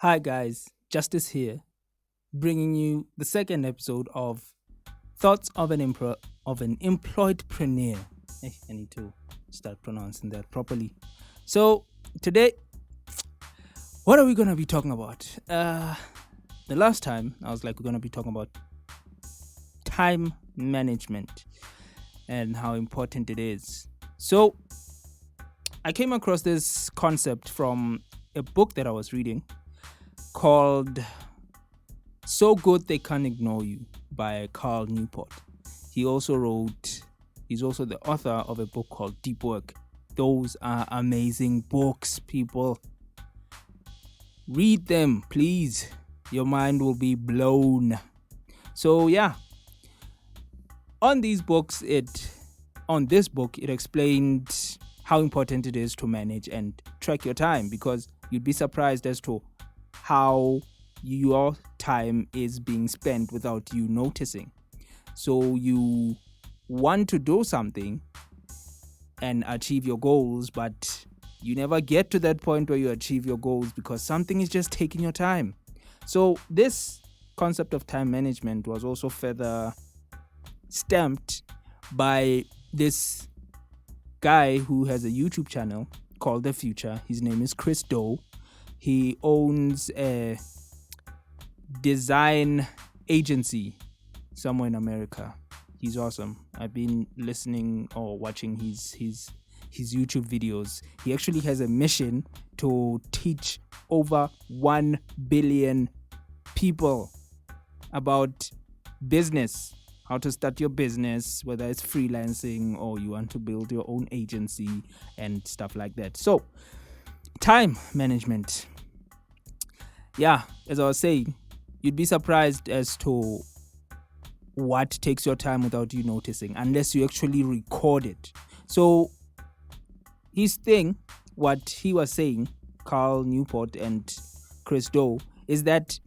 Hi guys, Justice here, bringing you the second episode of Thoughts of an Employedpreneur. I need to start pronouncing that properly. So today, what are we gonna be talking about? The last time I was like, we're gonna be talking about time management and how important it is. So I came across this concept from a book that I was reading called So Good They Can't Ignore You by Carl Newport. He's also the author of a book called Deep Work. Those are amazing books, people. Read them, please. Your mind will be blown. So yeah, on this book, it explained how important it is to manage and track your time, because you'd be surprised as to how your time is being spent without you noticing. So you want to do something and achieve your goals, but you never get to that point where you achieve your goals because something is just taking your time. So this concept of time management was also further stamped by this guy who has a YouTube channel called The Future. His name is Chris Do. He owns a design agency somewhere in America. He's awesome. I've been listening or watching his YouTube videos. He actually has a mission to teach over 1 billion people about business, how to start your business, whether it's freelancing or you want to build your own agency and stuff like that. So, time management. Yeah, as I was saying, you'd be surprised as to what takes your time without you noticing, unless you actually record it. So his thing, what he was saying, Carl Newport and Chris Do, is that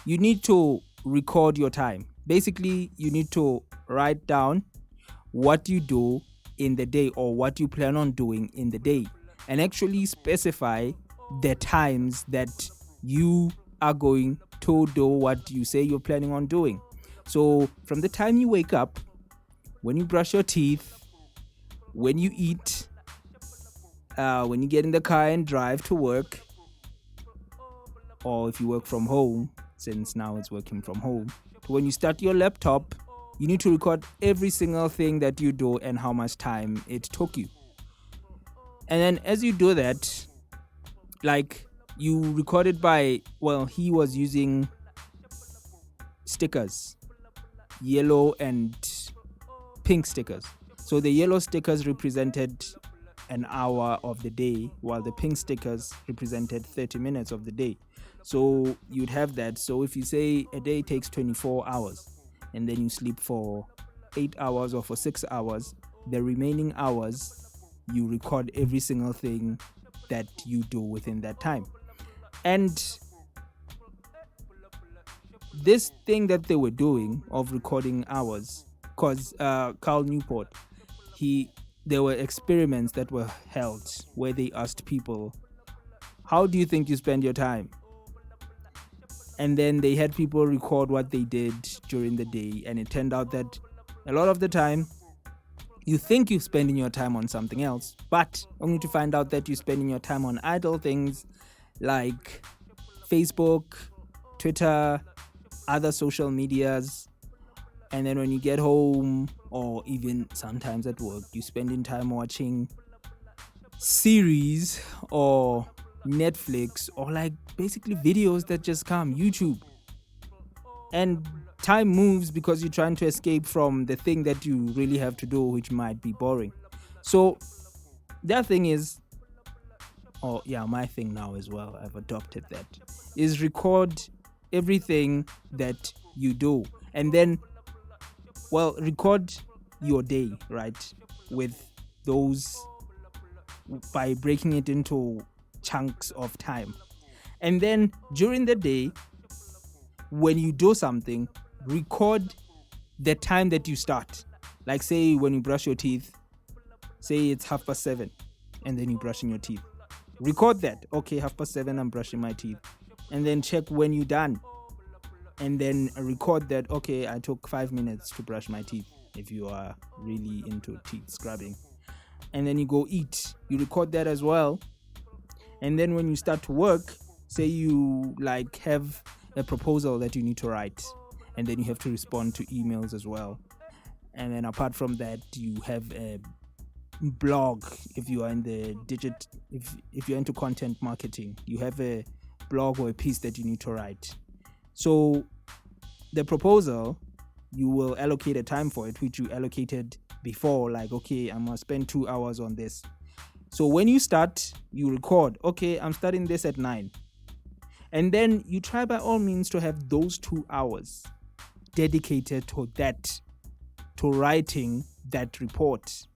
you need to record your time. Basically, you need to write down what you do in the day or what you plan on doing in the day, and actually specify the times that you are going to do what you say you're planning on doing. So from the time you wake up, when you brush your teeth, when you eat, when you get in the car and drive to work, or if you work from home, since now it's working from home, when you start your laptop, you need to record every single thing that you do and how much time it took you. And then as you do that, like you record it by, he was using stickers, yellow and pink stickers. So the yellow stickers represented an hour of the day, while the pink stickers represented 30 minutes of the day. So you'd have that. So if you say a day takes 24 hours and then you sleep for 8 hours or for 6 hours, the remaining hours you record every single thing that you do within that time. And this thing that they were doing of recording hours, because Carl Newport, there were experiments that were held where they asked people, how do you think you spend your time? And then they had people record what they did during the day, and it turned out that a lot of the time you think you're spending your time on something else, but only to find out that you're spending your time on idle things like Facebook, Twitter, other social medias. And then when you get home, or even sometimes at work, you're spending time watching series or Netflix, or like basically videos that just come, YouTube. And time moves because you're trying to escape from the thing that you really have to do, which might be boring. So that thing is, my thing now as well, I've adopted that, is record everything that you do. And then, record your day, right? With those, by breaking it into chunks of time. And then during the day, when you do something, record the time that you start. Like say when you brush your teeth, say it's 7:30 and then you're brushing your teeth. Record that. Okay, 7:30 I'm brushing my teeth. and then check when you're done, and then record that, okay, I took 5 minutes to brush my teeth, if you are really into teeth scrubbing. And then you go eat, you record that as well. And then when you start to work, say you like have a proposal that you need to write, and then you have to respond to emails as well. And then apart from that, you have a blog. If you are in the if you're into content marketing, you have a blog or a piece that you need to write. So the proposal, you will allocate a time for it, which you allocated before, like, okay, I'm gonna spend 2 hours on this. So when you start, you record, okay, I'm starting this at 9. And then you try by all means to have those 2 hours dedicated to that, to writing that report.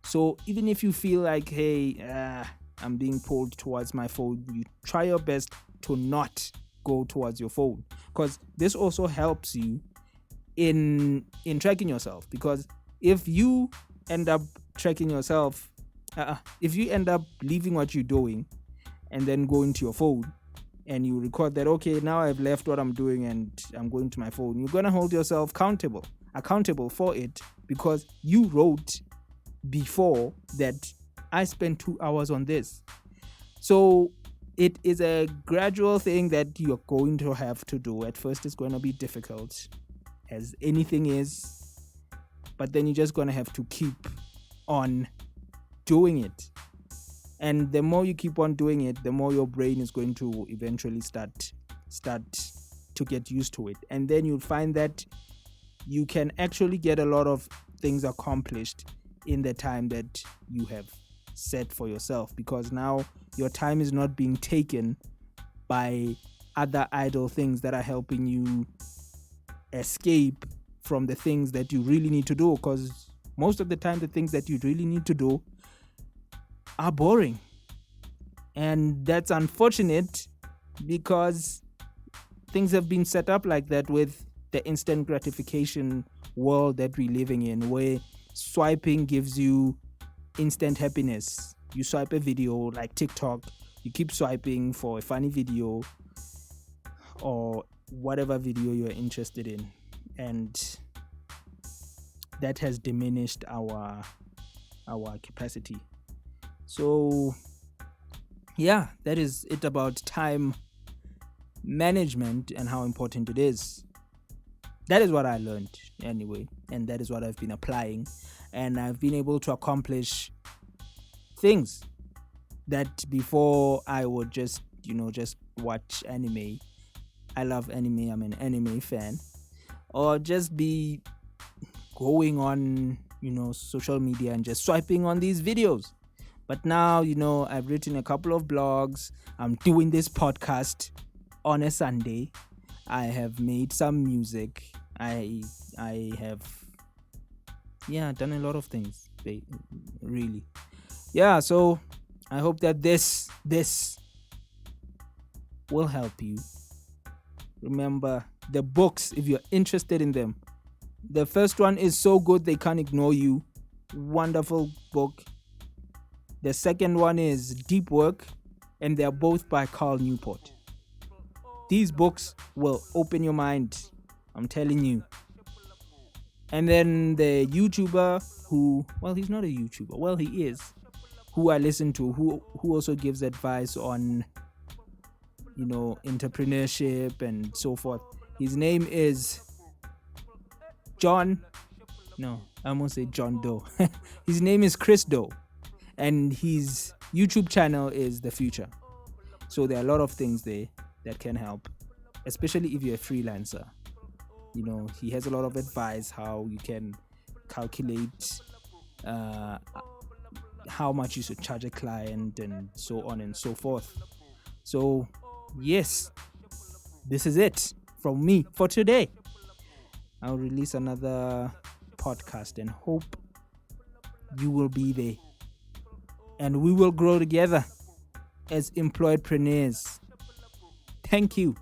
So even if you feel like, hey, I'm being pulled towards my phone, you try your best to not go towards your phone, because this also helps you in tracking yourself. Because if you end up tracking yourself, if you end up leaving what you're doing and then go into your phone and you record that, okay, now I've left what I'm doing and I'm going to my phone, you're going to hold yourself accountable for it, because you wrote before that I spent 2 hours on this. So it is a gradual thing that you're going to have to do. At first it's going to be difficult, as anything is, but then you're just going to have to keep on doing it. And the more you keep on doing it, the more your brain is going to eventually start to get used to it. And then you'll find that you can actually get a lot of things accomplished in the time that you have set for yourself, because now your time is not being taken by other idle things that are helping you escape from the things that you really need to do. Because most of the time, the things that you really need to do are boring. And that's unfortunate, because things have been set up like that with the instant gratification world that we're living in, where swiping gives you instant happiness. You swipe a video like TikTok, you keep swiping for a funny video or whatever video you're interested in, and that has diminished our capacity. So yeah, that is it about time management and how important it is. That is what I learned anyway, and that is what I've been applying, and I've been able to accomplish things that before I would just watch anime. I love anime, I'm an anime fan, or just be going on social media and just swiping on these videos. But now I've written a couple of blogs, I'm doing this podcast on a Sunday, I have made some music, I have done a lot of things, really. Yeah, so I hope that this will help you. Remember, the books, if you're interested in them, the first one is So Good They Can't Ignore You. Wonderful book. The second one is Deep Work, and they're both by Cal Newport. These books will open your mind, I'm telling you. And then the YouTuber he's not a YouTuber, well, he is, who I listen to, who also gives advice on entrepreneurship and so forth. His name is John Doe. His name is Chris Doe, and his YouTube channel is The Future. So there are a lot of things there that can help, especially if you're a freelancer. He has a lot of advice how you can calculate how much you should charge a client and so on and so forth. So yes, this is it from me for today. I'll release another podcast and hope you will be there, and we will grow together as employedpreneurs. Thank you.